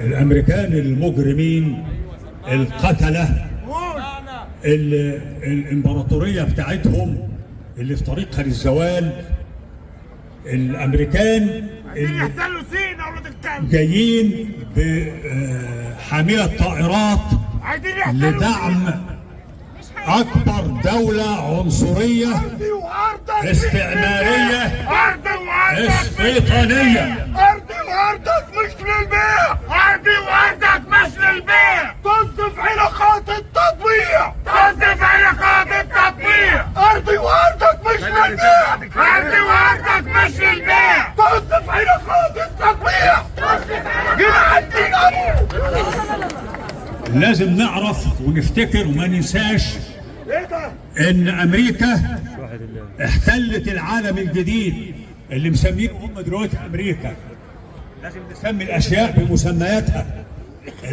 الامريكان المجرمين القتله، الامبراطوريه بتاعتهم اللي في طريقها للزوال، الامريكان اللي يحتلوا سينا ولاد الكلب جايين بحامله طائرات لدعم اكبر دوله عنصريه استعماريه استيطانيه. ارضي وارضك مش للبيع، ارضي وارضك مش للبيع. طز في علاقات التطبيع، طز في علاقات التطبيع. ارضي وارضك مش للبيع، ارضي وارضك مش للبيع. طز في علاقات التطبيع، طز في علاقات التطبيع. لازم نعرف ونفتكر وما ننساش ان امريكا احتلت العالم الجديد اللي مسمينه هم دلوقتي امريكا. لازم نسمي الاشياء بمسمياتها.